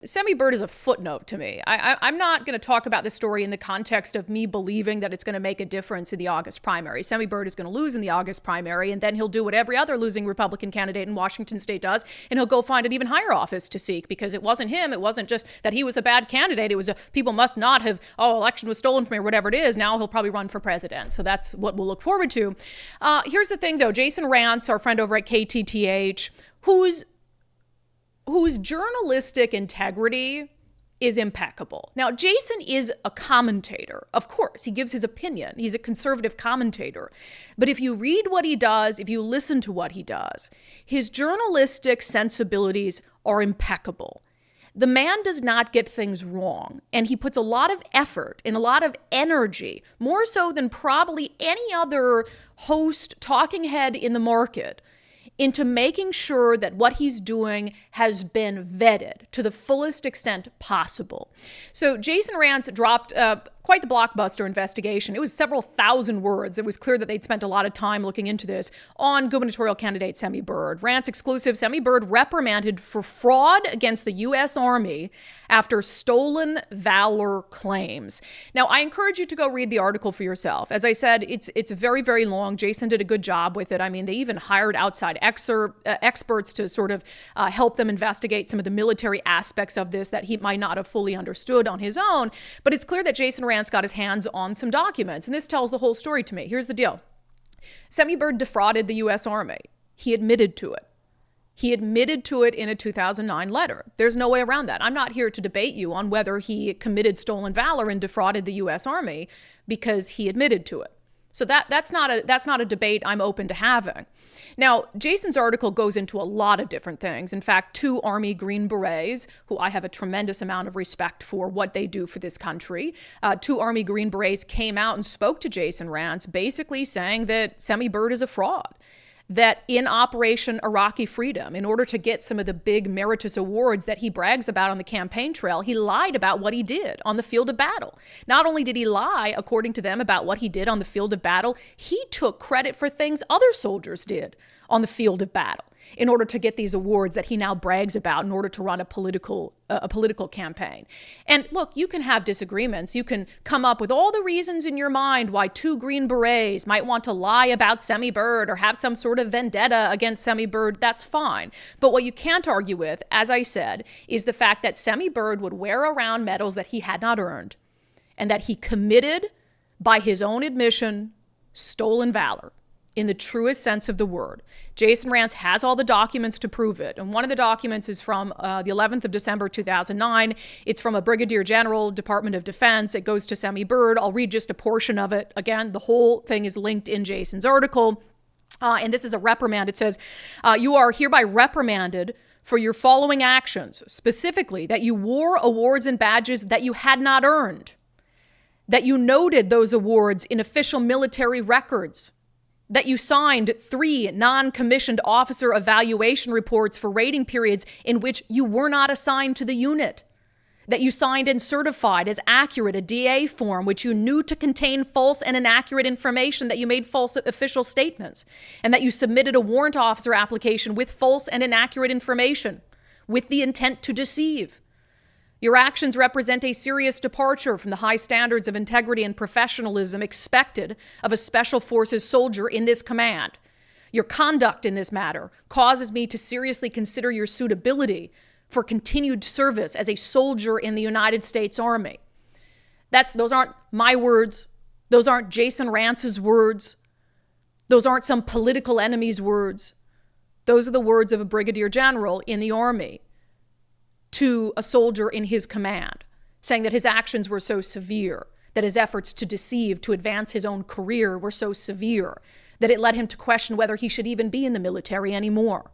Semi Bird is a footnote to me. I'm not going to talk about this story in the context of me believing that it's going to make a difference in the August primary. Semi Bird is going to lose in the August primary, and then he'll do what every other losing Republican candidate in Washington state does, and he'll go find an even higher office to seek, because it wasn't him. It wasn't just that he was a bad candidate. It was people must not have, election was stolen from me or whatever it is. Now he'll probably run for president. So that's what we'll look forward to. Here's the thing, though. Jason Rantz, our friend over at KTTH, whose journalistic integrity is impeccable. Now, Jason is a commentator. Of course, he gives his opinion. He's a conservative commentator. But if you read what he does, if you listen to what he does, his journalistic sensibilities are impeccable. The man does not get things wrong, and he puts a lot of effort and a lot of energy, more so than probably any other host, talking head in the market, into making sure that what he's doing has been vetted to the fullest extent possible. So Jason Rantz dropped quite the blockbuster investigation. It was several thousand words. It was clear that they'd spent a lot of time looking into this on gubernatorial candidate Semi Bird. Rantz exclusive: Semi Bird reprimanded for fraud against the U.S. Army after stolen valor claims. Now, I encourage you to go read the article for yourself. As I said, it's very, very long. Jason did a good job with it. I mean, they even hired outside experts to sort of help them investigate some of the military aspects of this that he might not have fully understood on his own. But it's clear that Jason Rantz got his hands on some documents, and this tells the whole story to me. Here's the deal. Semi Bird defrauded the U.S. Army. He admitted to it. He admitted to it in a 2009 letter. There's no way around that. I'm not here to debate you on whether he committed stolen valor and defrauded the U.S. Army, because he admitted to it. So that's not a debate I'm open to having. Now, Jason's article goes into a lot of different things. In fact, 2 Army Green Berets, who I have a tremendous amount of respect for what they do for this country, 2 Army Green Berets came out and spoke to Jason Rantz, basically saying that Semi Bird is a fraud. That in Operation Iraqi Freedom, in order to get some of the big meritorious awards that he brags about on the campaign trail, he lied about what he did on the field of battle. Not only did he lie, according to them, about what he did on the field of battle, he took credit for things other soldiers did on the field of battle in order to get these awards that he now brags about in order to run a political campaign. And look, you can have disagreements. You can come up with all the reasons in your mind why 2 Green Berets might want to lie about Semi Bird or have some sort of vendetta against Semi Bird. That's fine. But what you can't argue with, as I said, is the fact that Semi Bird would wear around medals that he had not earned, and that he committed, by his own admission, stolen valor in the truest sense of the word. Jason Rantz has all the documents to prove it. And one of the documents is from the 11th of December, 2009. It's from a Brigadier General, Department of Defense. It goes to Semi Bird. I'll read just a portion of it. Again, the whole thing is linked in Jason's article. And this is a reprimand. It says, you are hereby reprimanded for your following actions, specifically that you wore awards and badges that you had not earned, that you noted those awards in official military records, that you signed 3 non-commissioned officer evaluation reports for rating periods in which you were not assigned to the unit, that you signed and certified as accurate a DA form which you knew to contain false and inaccurate information, that you made false official statements, and that you submitted a warrant officer application with false and inaccurate information with the intent to deceive. Your actions represent a serious departure from the high standards of integrity and professionalism expected of a Special Forces soldier in this command. Your conduct in this matter causes me to seriously consider your suitability for continued service as a soldier in the United States Army. Those aren't my words. Those aren't Jason Rantz's words. Those aren't some political enemy's words. Those are the words of a brigadier general in the Army to a soldier in his command, saying that his actions were so severe, that his efforts to deceive, to advance his own career were so severe, that it led him to question whether he should even be in the military anymore.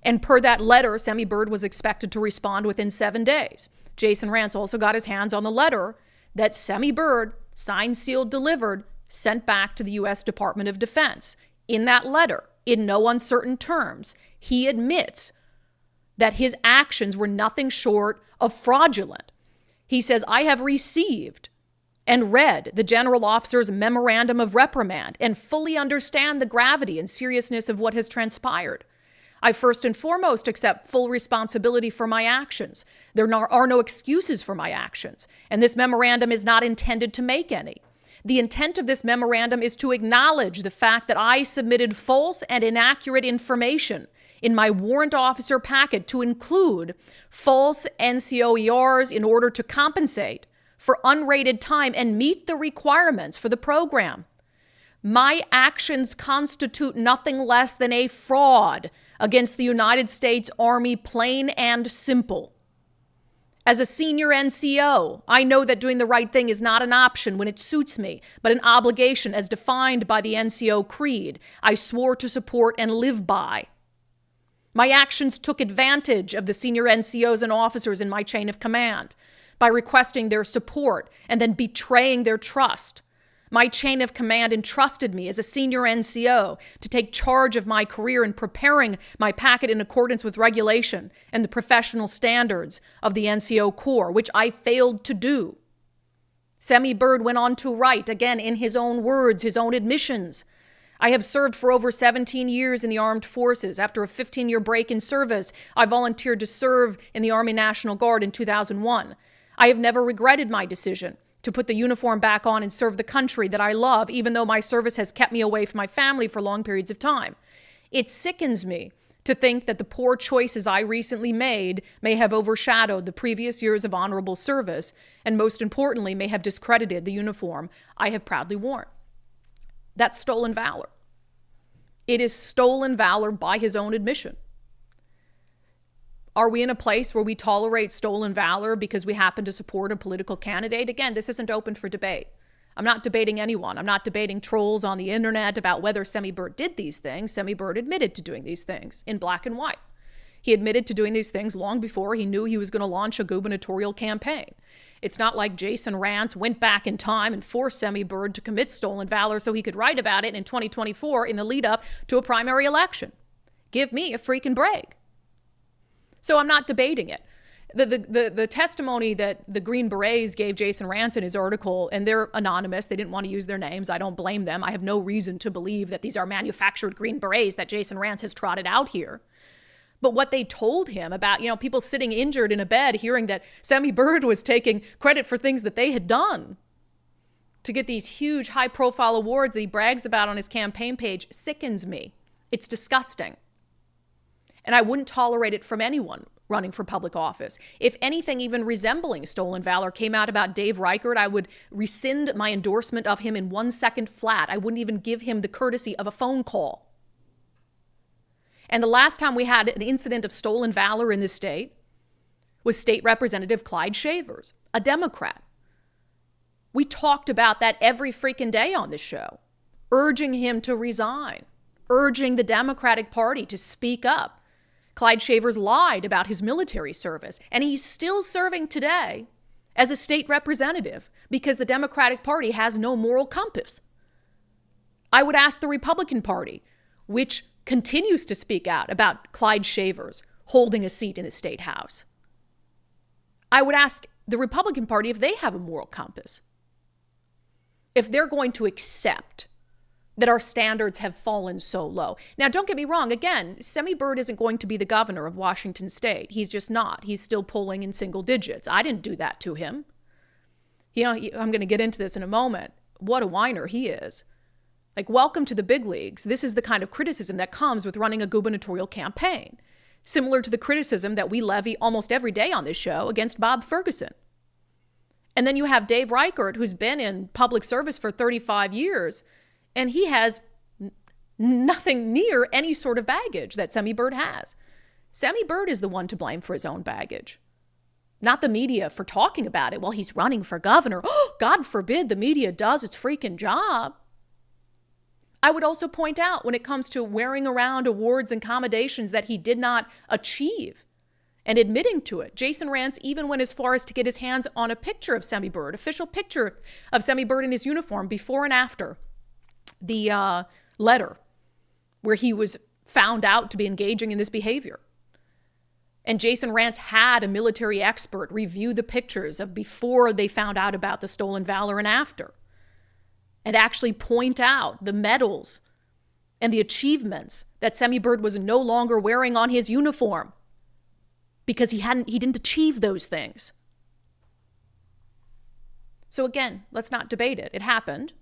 And per that letter, Semi Bird was expected to respond within 7 days. Jason Rantz also got his hands on the letter that Semi Bird, signed, sealed, delivered, sent back to the U.S. Department of Defense. In that letter, in no uncertain terms, he admits that his actions were nothing short of fraudulent. He says, I have received and read the general officer's memorandum of reprimand and fully understand the gravity and seriousness of what has transpired. I first and foremost accept full responsibility for my actions. There are no excuses for my actions, and this memorandum is not intended to make any. The intent of this memorandum is to acknowledge the fact that I submitted false and inaccurate information in my warrant officer packet to include false NCOERs in order to compensate for unrated time and meet the requirements for the program. My actions constitute nothing less than a fraud against the United States Army, plain and simple. As a senior NCO, I know that doing the right thing is not an option when it suits me, but an obligation as defined by the NCO Creed I swore to support and live by. My actions took advantage of the senior NCOs and officers in my chain of command by requesting their support and then betraying their trust. My chain of command entrusted me as a senior NCO to take charge of my career in preparing my packet in accordance with regulation and the professional standards of the NCO Corps, which I failed to do. Semi Bird went on to write, again in his own words, his own admissions, I have served for over 17 years in the armed forces. After a 15-year break in service, I volunteered to serve in the Army National Guard in 2001. I have never regretted my decision to put the uniform back on and serve the country that I love, even though my service has kept me away from my family for long periods of time. It sickens me to think that the poor choices I recently made may have overshadowed the previous years of honorable service, and most importantly, may have discredited the uniform I have proudly worn. That's stolen valor. It is stolen valor by his own admission. Are we in a place where we tolerate stolen valor because we happen to support a political candidate? Again, this isn't open for debate. I'm not debating anyone. I'm not debating trolls on the internet about whether Semi Bird did these things. Semi Bird admitted to doing these things in black and white. He admitted to doing these things long before he knew he was going to launch a gubernatorial campaign. It's not like Jason Rantz went back in time and forced Semi Bird to commit stolen valor so he could write about it in 2024 in the lead up to a primary election. Give me a freaking break. So I'm not debating it. The testimony that the Green Berets gave Jason Rantz in his article, and they're anonymous, they didn't want to use their names. I don't blame them. I have no reason to believe that these are manufactured Green Berets that Jason Rantz has trotted out here. But what they told him about, people sitting injured in a bed, hearing that Semi Bird was taking credit for things that they had done to get these huge high-profile awards that he brags about on his campaign page, sickens me. It's disgusting. And I wouldn't tolerate it from anyone running for public office. If anything even resembling stolen valor came out about Dave Reichert, I would rescind my endorsement of him in 1 second flat. I wouldn't even give him the courtesy of a phone call. And the last time we had an incident of stolen valor in this state was State Representative Clyde Shavers, a Democrat. We talked about that every freaking day on this show, urging him to resign, urging the Democratic Party to speak up. Clyde Shavers lied about his military service, and he's still serving today as a state representative because the Democratic Party has no moral compass. I would ask the Republican Party, which continues to speak out about Clyde Shavers holding a seat in the state house. I would ask the Republican Party if they have a moral compass. If they're going to accept that our standards have fallen so low. Now, don't get me wrong. Again, Semi Bird isn't going to be the governor of Washington State. He's just not. He's still polling in single digits. I didn't do that to him. I'm going to get into this in a moment. What a whiner he is. Like, welcome to the big leagues. This is the kind of criticism that comes with running a gubernatorial campaign, similar to the criticism that we levy almost every day on this show against Bob Ferguson. And then you have Dave Reichert, who's been in public service for 35 years, and he has nothing near any sort of baggage that Semi Bird has. Semi Bird is the one to blame for his own baggage, not the media for talking about it while he's running for governor. Oh, God forbid the media does its freaking job. I would also point out when it comes to wearing around awards and commendations that he did not achieve and admitting to it. Jason Rantz even went as far as to get his hands on a picture of Semi Bird, official picture of Semi Bird in his uniform before and after the letter where he was found out to be engaging in this behavior. And Jason Rantz had a military expert review the pictures of before they found out about the stolen valor and after, and actually point out the medals and the achievements that Semi Bird was no longer wearing on his uniform because he didn't achieve those things. So again, let's not debate it. It happened.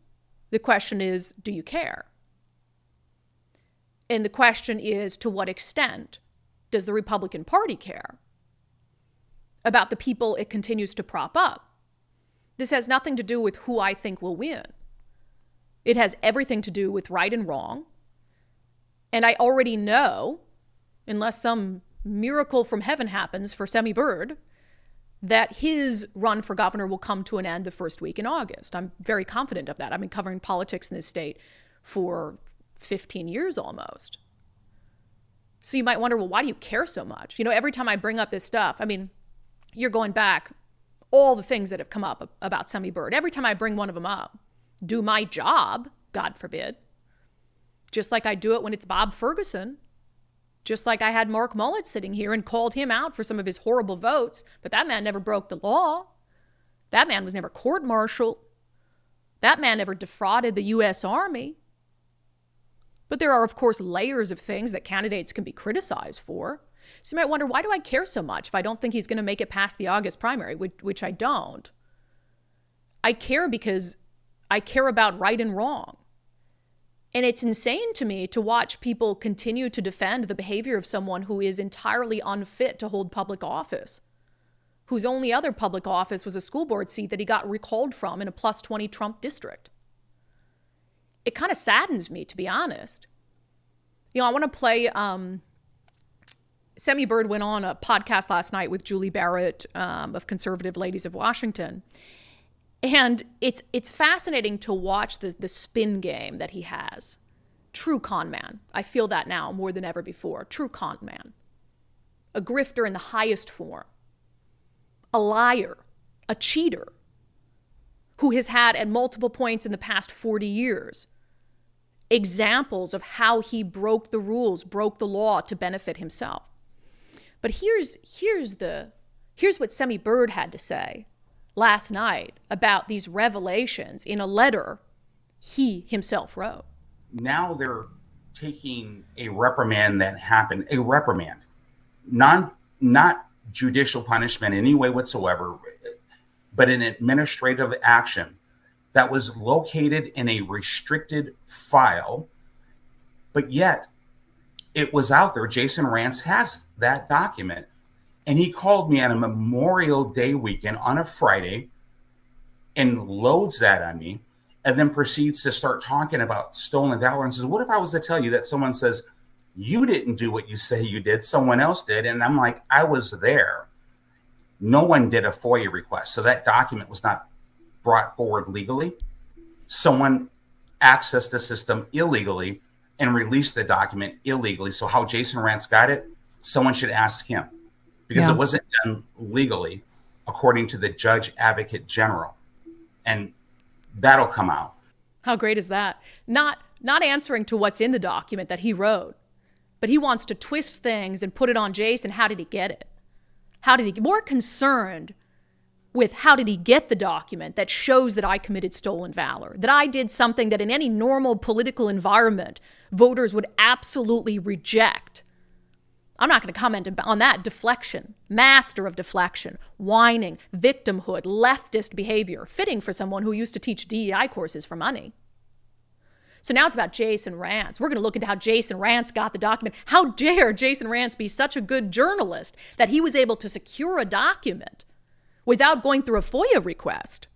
The question is, do you care? And the question is, to what extent does the Republican Party care about the people it continues to prop up? This has nothing to do with who I think will win. It has everything to do with right and wrong. And I already know, unless some miracle from heaven happens for Semi Bird, that his run for governor will come to an end the first week in August. I'm very confident of that. I've been covering politics in this state for 15 years almost. So you might wonder, well, why do you care so much? Every time I bring up this stuff, you're going back all the things that have come up about Semi Bird. Every time I bring one of them up, do my job, God forbid, just like I do it when it's Bob Ferguson, just like I had Mark Mullet sitting here and called him out for some of his horrible votes, but that man never broke the law. That man was never court-martialed. That man never defrauded the U.S. Army. But there are, of course, layers of things that candidates can be criticized for. So you might wonder, why do I care so much if I don't think he's going to make it past the August primary, which I don't? I care because I care about right and wrong. And it's insane to me to watch people continue to defend the behavior of someone who is entirely unfit to hold public office, whose only other public office was a school board seat that he got recalled from in a plus 20 Trump district. It kind of saddens me, to be honest. I want to play, Semi Bird went on a podcast last night with Julie Barrett of Conservative Ladies of Washington. And it's fascinating to watch the spin game that he has. True con man. I feel that now more than ever before. True con man. A grifter in the highest form. A liar. A cheater. Who has had at multiple points in the past 40 years examples of how he broke the rules, broke the law to benefit himself. But here's what Semi Bird had to say last night about these revelations in a letter he himself wrote. Now they're taking a reprimand that happened, a reprimand, not judicial punishment in any way whatsoever, but an administrative action that was located in a restricted file, but yet it was out there. Jason Rantz has that document. And he called me on a Memorial Day weekend on a Friday and loads that on me and then proceeds to start talking about stolen valor and says, what if I was to tell you that someone says, you didn't do what you say you did, someone else did? And I'm like, I was there. No one did a FOIA request. So that document was not brought forward legally. Someone accessed the system illegally and released the document illegally. So how Jason Rantz got it, someone should ask him. Because it wasn't done legally, according to the Judge Advocate General. And that'll come out. How great is that? Not answering to what's in the document that he wrote, but he wants to twist things and put it on Jason. How did he get it? How did he get more concerned with how did he get the document that shows that I committed stolen valor, that I did something that in any normal political environment, voters would absolutely reject. I'm not going to comment on that. Deflection, master of deflection, whining, victimhood, leftist behavior, fitting for someone who used to teach DEI courses for money. So now it's about Jason Rantz. We're going to look into how Jason Rantz got the document. How dare Jason Rantz be such a good journalist that he was able to secure a document without going through a FOIA request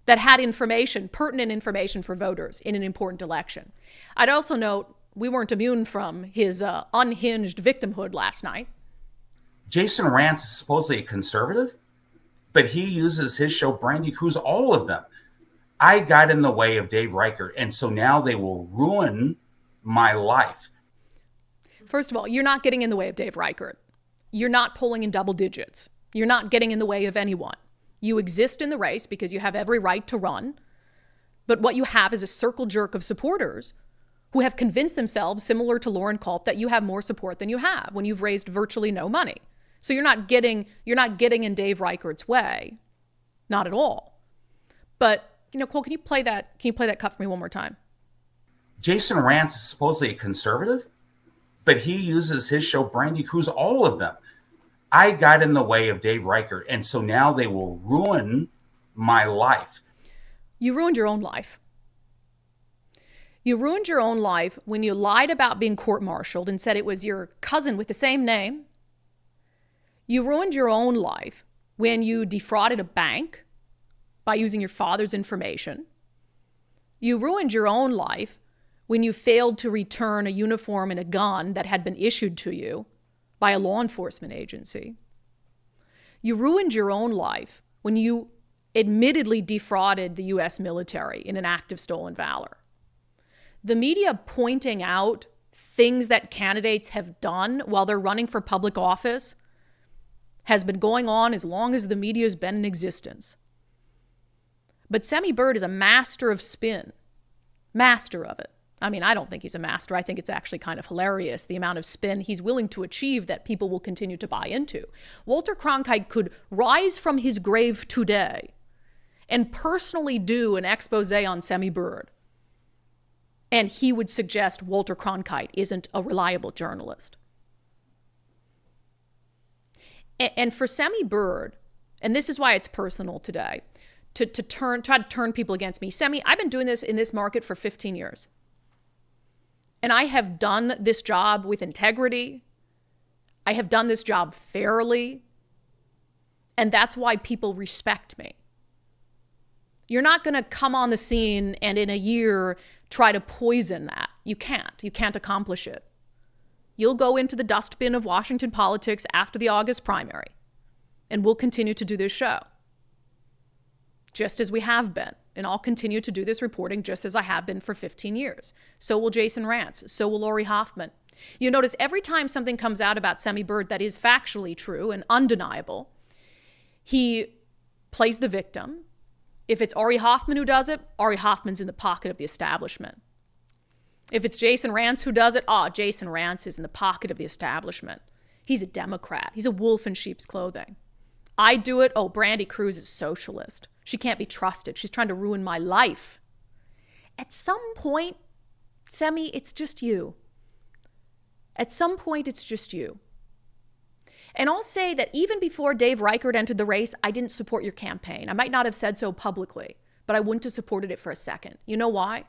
that had information, pertinent information for voters in an important election. I'd also note, we weren't immune from his unhinged victimhood last night. Jason Rantz is supposedly a conservative, but he uses his show, Brandi, Kruse, all of them. I got in the way of Dave Reichert, and so now they will ruin my life. First of all, you're not getting in the way of Dave Reichert. You're not polling in double digits. You're not getting in the way of anyone. You exist in the race because you have every right to run, but what you have is a circle jerk of supporters who have convinced themselves, similar to Lauren Culp, that you have more support than you have when you've raised virtually no money. So you're not getting in Dave Reichert's way. Not at all. But, Cole, can you play that cut for me one more time? Jason Rantz is supposedly a conservative, but he uses his show, Brandi, Kruse, all of them. I got in the way of Dave Reichert, and so now they will ruin my life. You ruined your own life. You ruined your own life when you lied about being court-martialed and said it was your cousin with the same name. You ruined your own life when you defrauded a bank by using your father's information. You ruined your own life when you failed to return a uniform and a gun that had been issued to you by a law enforcement agency. You ruined your own life when you admittedly defrauded the U.S. military in an act of stolen valor. The media pointing out things that candidates have done while they're running for public office has been going on as long as the media's been in existence. But Semi Bird is a master of spin. Master of it. I mean, I don't think he's a master. I think it's actually kind of hilarious, the amount of spin he's willing to achieve that people will continue to buy into. Walter Cronkite could rise from his grave today and personally do an expose on Semi Bird, and he would suggest Walter Cronkite isn't a reliable journalist. And for Semi Bird, and this is why it's personal today, to try to turn people against me. Semi, I've been doing this in this market for 15 years. And I have done this job with integrity. I have done this job fairly. And that's why people respect me. You're not going to come on the scene and in a year try to poison that. You can't. You can't accomplish it. You'll go into the dustbin of Washington politics after the August primary. And we'll continue to do this show, just as we have been. And I'll continue to do this reporting just as I have been for 15 years. So will Jason Rantz. So will Lori Hoffman. You notice every time something comes out about Semi Bird that is factually true and undeniable, he plays the victim. If it's Ari Hoffman who does it, Ari Hoffman's in the pocket of the establishment. If it's Jason Rantz who does it, Jason Rantz is in the pocket of the establishment. He's a Democrat. He's a wolf in sheep's clothing. I do it, Brandi Kruse is socialist. She can't be trusted. She's trying to ruin my life. At some point, Semi, it's just you. At some point, it's just you. And I'll say that even before Dave Reichert entered the race, I didn't support your campaign. I might not have said so publicly, but I wouldn't have supported it for a second. You know why?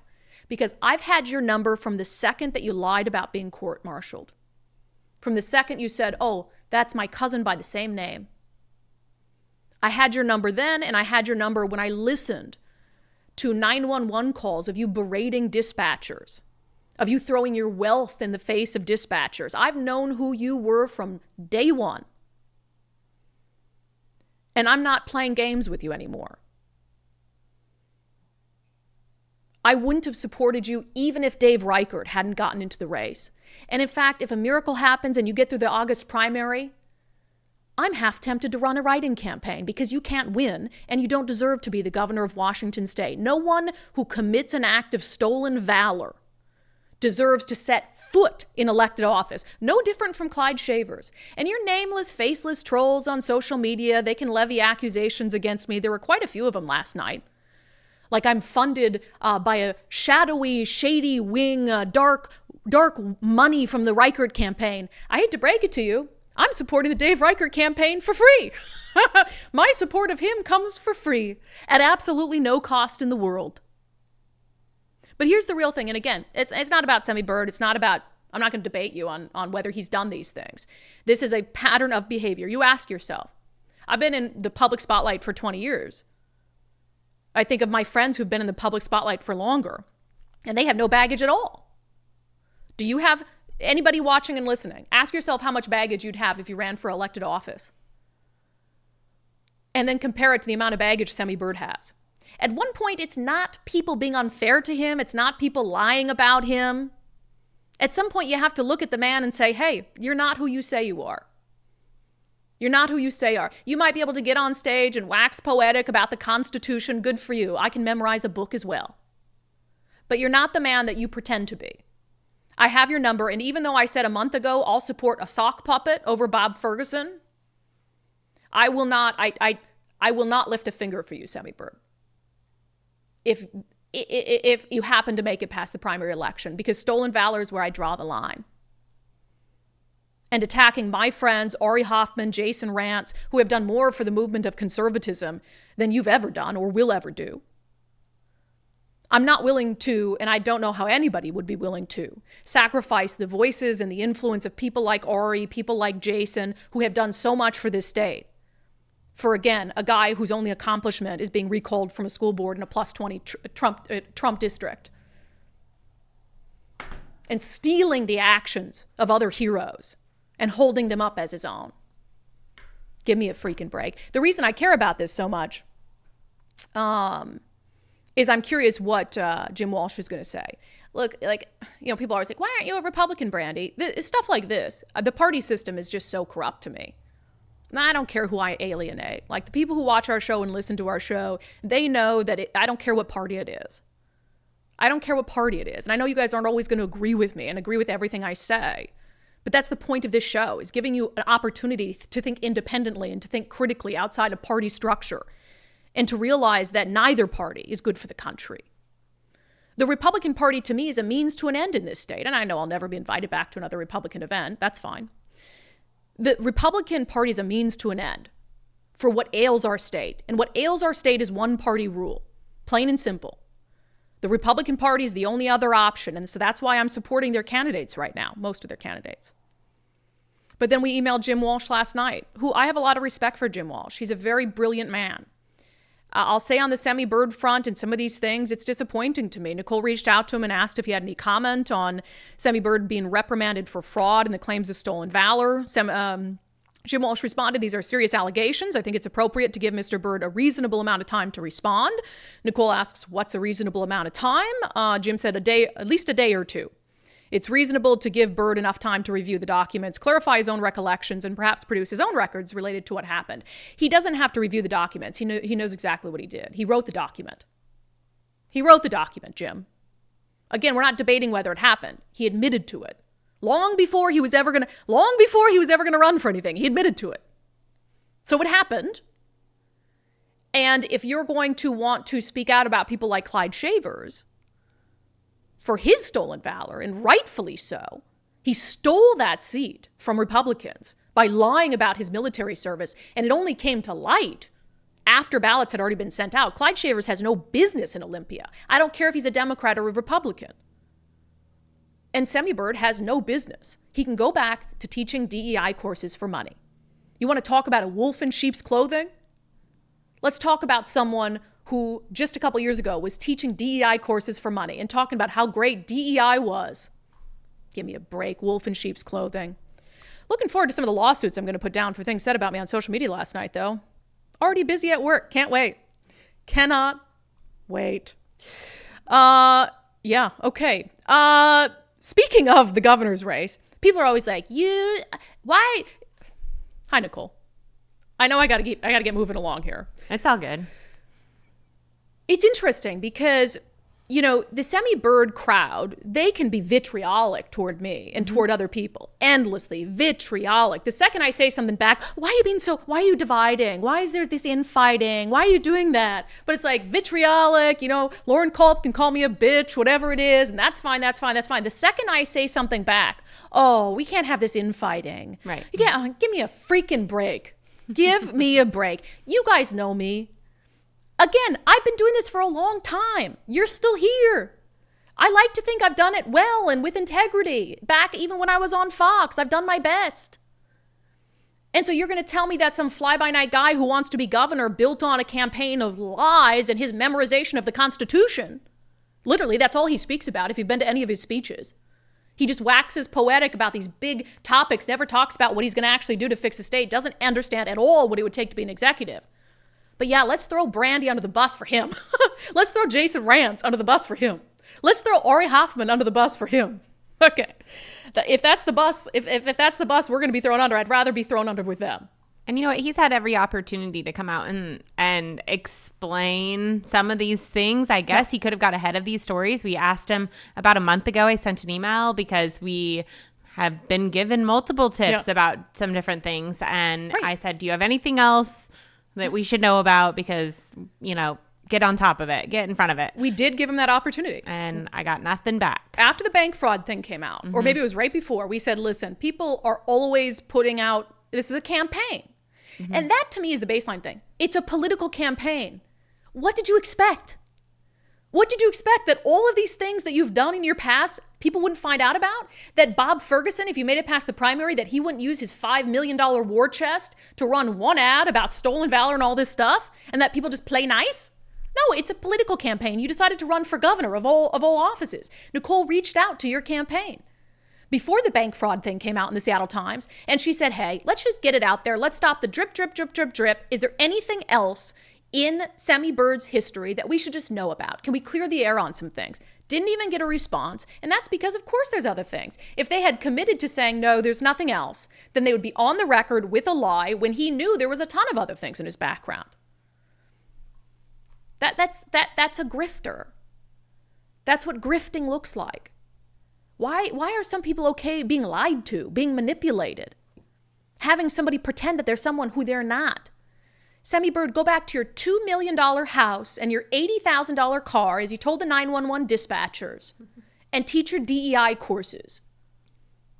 Because I've had your number from the second that you lied about being court-martialed. From the second you said, that's my cousin by the same name. I had your number then, and I had your number when I listened to 911 calls of you berating dispatchers, of you throwing your wealth in the face of dispatchers. I've known who you were from day one. And I'm not playing games with you anymore. I wouldn't have supported you even if Dave Reichert hadn't gotten into the race. And in fact, if a miracle happens and you get through the August primary, I'm half tempted to run a write-in campaign because you can't win and you don't deserve to be the governor of Washington State. No one who commits an act of stolen valor deserves to set foot in elected office. No different from Clyde Shavers. And your nameless, faceless trolls on social media, they can levy accusations against me. There were quite a few of them last night. Like I'm funded by a shadowy, shady wing, dark money from the Reichert campaign. I hate to break it to you. I'm supporting the Dave Reichert campaign for free. My support of him comes for free at absolutely no cost in the world. But here's the real thing. And again, it's not about Semi Bird. It's not about, I'm not going to debate you on whether he's done these things. This is a pattern of behavior. You ask yourself. I've been in the public spotlight for 20 years. I think of my friends who've been in the public spotlight for longer, and they have no baggage at all. Do you have anybody watching and listening? Ask yourself how much baggage you'd have if you ran for elected office. And then compare it to the amount of baggage Semi Bird has. At one point, it's not people being unfair to him. It's not people lying about him. At some point, you have to look at the man and say, hey, you're not who you say you are. You're not who you say you are. You might be able to get on stage and wax poetic about the Constitution. Good for you. I can memorize a book as well. But you're not the man that you pretend to be. I have your number, and even though I said a month ago I'll support a sock puppet over Bob Ferguson, I will not lift a finger for you, Semi Bird. If if you happen to make it past the primary election, because stolen valor is where I draw the line. And attacking my friends, Ari Hoffman, Jason Rantz, who have done more for the movement of conservatism than you've ever done or will ever do. I'm not willing to, and I don't know how anybody would be willing to, sacrifice the voices and the influence of people like Ari, people like Jason, who have done so much for this state. For, again, a guy whose only accomplishment is being recalled from a school board in a plus 20 Trump district. And stealing the actions of other heroes and holding them up as his own. Give me a freaking break. The reason I care about this so much is I'm curious what Jim Walsh is going to say. Look, people are always like, why aren't you a Republican, Brandi? Stuff like this. The party system is just so corrupt to me. I don't care who I alienate. Like, the people who watch our show and listen to our show, they know that I don't care what party it is. I don't care what party it is. And I know you guys aren't always going to agree with me and agree with everything I say. But that's the point of this show, is giving you an opportunity to think independently and to think critically outside of party structure, and to realize that neither party is good for the country. The Republican Party, to me, is a means to an end in this state. And I know I'll never be invited back to another Republican event. That's fine. The Republican Party is a means to an end for what ails our state. And what ails our state is one-party rule, plain and simple. The Republican Party is the only other option. And so that's why I'm supporting their candidates right now, most of their candidates. But then we emailed Jim Walsh last night, who I have a lot of respect for Jim Walsh. He's a very brilliant man. I'll say on the Semi-Bird front and some of these things, it's disappointing to me. Nicole reached out to him and asked if he had any comment on Semi-Bird being reprimanded for fraud and the claims of stolen valor. Jim Walsh responded, these are serious allegations. I think it's appropriate to give Mr. Bird a reasonable amount of time to respond. Nicole asks, what's a reasonable amount of time? Jim said at least a day or two. It's reasonable to give Bird enough time to review the documents, clarify his own recollections, and perhaps produce his own records related to what happened. He doesn't have to review the documents. He knows exactly what he did. He wrote the document. He wrote the document, Jim. Again, we're not debating whether it happened. He admitted to it. Long before he was ever gonna run for anything, he admitted to it. So it happened. And if you're going to want to speak out about people like Clyde Shavers for his stolen valor, and rightfully so, he stole that seat from Republicans by lying about his military service, and it only came to light after ballots had already been sent out. Clyde Shavers has no business in Olympia. I don't care if he's a Democrat or a Republican. And Semi-Bird has no business. He can go back to teaching DEI courses for money. You want to talk about a wolf in sheep's clothing? Let's talk about someone who just a couple years ago was teaching DEI courses for money and talking about how great DEI was. Give me a break, wolf in sheep's clothing. Looking forward to some of the lawsuits I'm going to put down for things said about me on social media last night, though. Already busy at work. Can't wait. Cannot wait. Yeah, okay. Speaking of the governor's race, people are always like, why? Hi, Nicole. I know I gotta get moving along here. It's all good. It's interesting because, the Semi-Bird crowd, they can be vitriolic toward me and toward other people, endlessly vitriolic. The second I say something back, why are you dividing? Why is there this infighting? Why are you doing that? But it's like vitriolic, Lauren Culp can call me a bitch, whatever it is, and that's fine. The second I say something back, oh, we can't have this infighting. Right. Give me a freaking break. Give me a break. You guys know me. Again, I've been doing this for a long time. You're still here. I like to think I've done it well and with integrity. Back even when I was on Fox, I've done my best. And so you're going to tell me that some fly-by-night guy who wants to be governor built on a campaign of lies and his memorization of the Constitution. Literally, that's all he speaks about if you've been to any of his speeches. He just waxes poetic about these big topics, never talks about what he's going to actually do to fix the state, doesn't understand at all what it would take to be an executive. But yeah, let's throw Brandi under the bus for him. Let's throw Jason Rantz under the bus for him. Let's throw Ari Hoffman under the bus for him. Okay. If that's the bus, if that's the bus we're going to be thrown under, I'd rather be thrown under with them. And you know what? He's had every opportunity to come out and explain some of these things. I guess he could have got ahead of these stories. We asked him about a month ago. I sent an email because we have been given multiple tips about some different things. And I said, do you have anything else that we should know about? Because, get on top of it, get in front of it. We did give him that opportunity. And I got nothing back. After the bank fraud thing came out, or maybe it was right before, we said, listen, people are always putting out, this is a campaign. And that to me is the baseline thing. It's a political campaign. What did you expect? What did you expect? That all of these things that you've done in your past, people wouldn't find out about? That Bob Ferguson, if you made it past the primary, that he wouldn't use his $5 million war chest to run one ad about stolen valor and all this stuff? And that people just play nice? No, it's a political campaign. You decided to run for governor of all offices. Nicole reached out to your campaign before the bank fraud thing came out in the Seattle Times. And she said, hey, let's just get it out there. Let's stop the drip, drip, drip, drip, drip. Is there anything else in Semi Bird's history that we should just know about? Can we clear the air on some things? Didn't even get a response. And that's because, of course, there's other things. If they had committed to saying, no, there's nothing else, then they would be on the record with a lie when he knew there was a ton of other things in his background. That's a grifter. That's what grifting looks like. Why are some people okay being lied to, being manipulated, having somebody pretend that they're someone who they're not? Semi Bird, go back to your $2 million house and your $80,000 car, as you told the 911 dispatchers, and teach your DEI courses.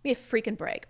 Be a freaking break.